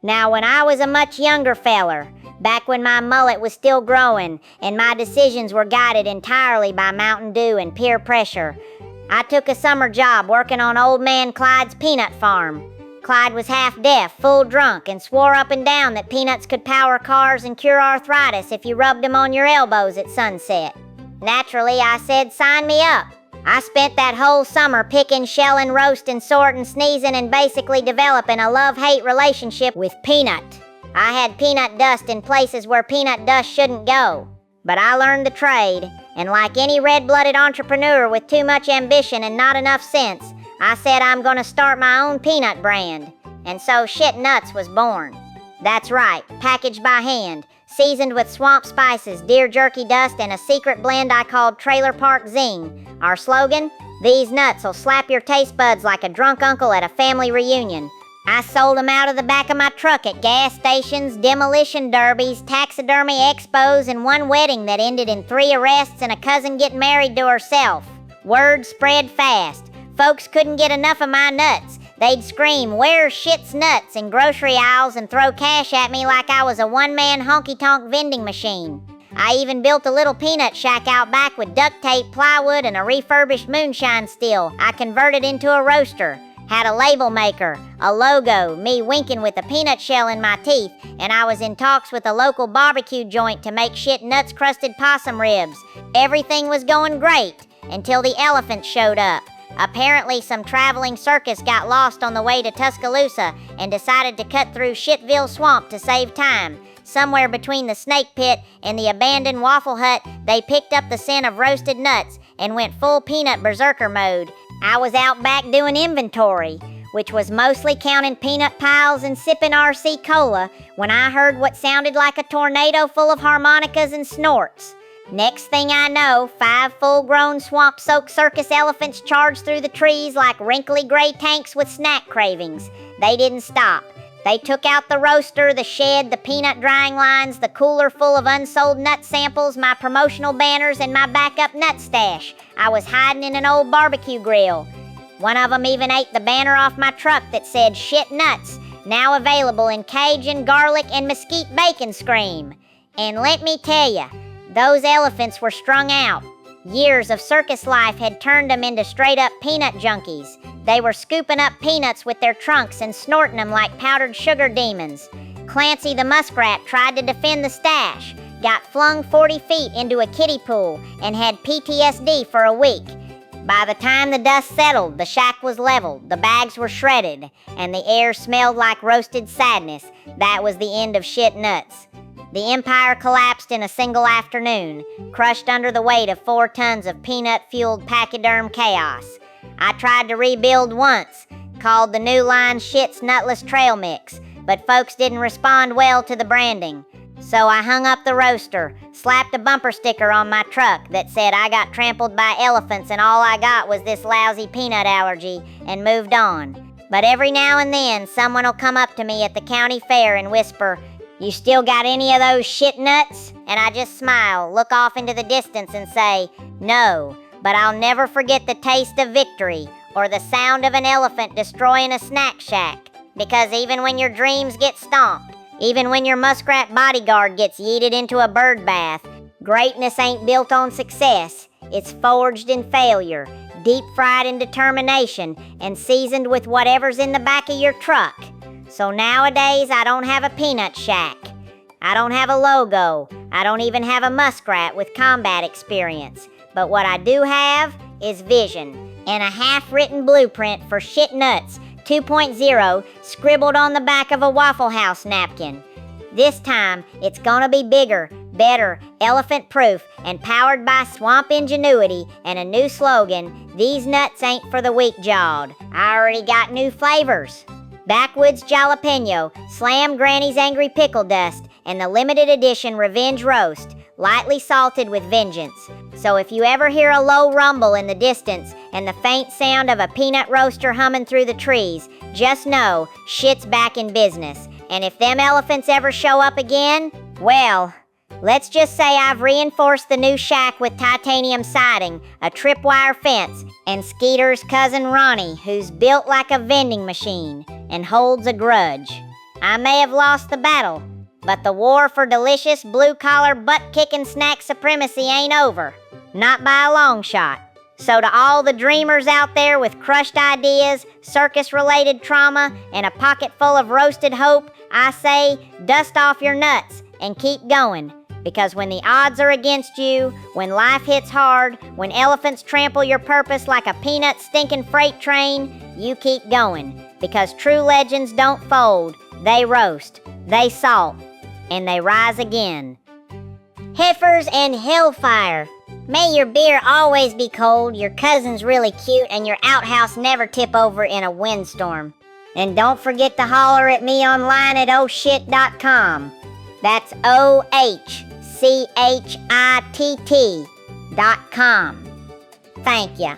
Now, when I was a much younger feller, back when my mullet was still growing and my decisions were guided entirely by Mountain Dew and peer pressure, I took a summer job working on old man Clyde's peanut farm. Clyde was half deaf, full drunk, and swore up and down that peanuts could power cars and cure arthritis if you rubbed them on your elbows at sunset. Naturally, I said, sign me up. I spent that whole summer picking, shelling, roasting, sorting, sneezing, and basically developing a love-hate relationship with peanut. I had peanut dust in places where peanut dust shouldn't go. But I learned the trade, and like any red-blooded entrepreneur with too much ambition and not enough sense, I said I'm gonna start my own peanut brand. And so Chitt Nutz was born. That's right, packaged by hand, seasoned with swamp spices, deer jerky dust, and a secret blend I called Trailer Park Zing. Our slogan? These nuts will slap your taste buds like a drunk uncle at a family reunion. I sold them out of the back of my truck at gas stations, demolition derbies, taxidermy expos, and one wedding that ended in 3 arrests and a cousin getting married to herself. Word spread fast. Folks couldn't get enough of my nuts. They'd scream, "Where's Chitt's nuts?" in grocery aisles and throw cash at me like I was a one-man honky-tonk vending machine. I even built a little peanut shack out back with duct tape, plywood, and a refurbished moonshine still I converted into a roaster. Had a label maker, a logo, me winking with a peanut shell in my teeth, and I was in talks with a local barbecue joint to make Chitt Nutz crusted possum ribs. Everything was going great until the elephants showed up. Apparently, some traveling circus got lost on the way to Tuscaloosa and decided to cut through Shittville Swamp to save time. Somewhere between the snake pit and the abandoned Waffle Hut, they picked up the scent of roasted nuts and went full peanut berserker mode. I was out back doing inventory, which was mostly counting peanut piles and sipping RC Cola, when I heard what sounded like a tornado full of harmonicas and snorts. Next thing I know, 5 full-grown swamp-soaked circus elephants charged through the trees like wrinkly gray tanks with snack cravings. They didn't stop. They took out the roaster, the shed, the peanut drying lines, the cooler full of unsold nut samples, my promotional banners, and my backup nut stash. I was hiding in an old barbecue grill. One of them even ate the banner off my truck that said Chitt Nutz, now available in Cajun, garlic, and mesquite bacon scream. And let me tell you, those elephants were strung out. Years of circus life had turned them into straight-up peanut junkies. They were scooping up peanuts with their trunks and snorting them like powdered sugar demons. Clancy the muskrat tried to defend the stash, got flung 40 feet into a kiddie pool, and had PTSD for a week. By the time the dust settled, the shack was leveled, the bags were shredded, and the air smelled like roasted sadness. That was the end of Chitt Nutz. The empire collapsed in a single afternoon, crushed under the weight of 4 tons of peanut-fueled pachyderm chaos. I tried to rebuild once, called the new line Chitt's Nutless Trail Mix, but folks didn't respond well to the branding. So I hung up the roaster, slapped a bumper sticker on my truck that said I got trampled by elephants and all I got was this lousy peanut allergy, and moved on. But every now and then, someone will come up to me at the county fair and whisper, "You still got any of those Chitt Nuts?" And I just smile, look off into the distance and say, "No, but I'll never forget the taste of victory or the sound of an elephant destroying a snack shack. Because even when your dreams get stomped, even when your muskrat bodyguard gets yeeted into a bird bath, greatness ain't built on success. It's forged in failure, deep-fried in determination, and seasoned with whatever's in the back of your truck." So nowadays, I don't have a peanut shack. I don't have a logo. I don't even have a muskrat with combat experience. But what I do have is vision and a half-written blueprint for Chitt Nutz 2.0 scribbled on the back of a Waffle House napkin. This time, it's gonna be bigger, better, elephant-proof, and powered by swamp ingenuity and a new slogan, "These nuts ain't for the weak-jawed." I already got new flavors. Backwoods jalapeno, Slam Granny's Angry Pickle Dust, and the limited edition Revenge Roast, lightly salted with vengeance. So if you ever hear a low rumble in the distance and the faint sound of a peanut roaster humming through the trees, just know Chitt's back in business. And if them elephants ever show up again, well, let's just say I've reinforced the new shack with titanium siding, a tripwire fence, and Skeeter's cousin Ronnie, who's built like a vending machine and holds a grudge. I may have lost the battle, but the war for delicious blue-collar butt-kicking snack supremacy ain't over. Not by a long shot. So to all the dreamers out there with crushed ideas, circus-related trauma, and a pocket full of roasted hope, I say, dust off your nuts and keep going. Because when the odds are against you, when life hits hard, when elephants trample your purpose like a peanut-stinking freight train, you keep going. Because true legends don't fold, they roast, they salt, and they rise again. Heifers and hellfire. May your beer always be cold, your cousin's really cute, and your outhouse never tip over in a windstorm. And don't forget to holler at me online at ohshit.com. That's OHCHITT.com. Thank ya.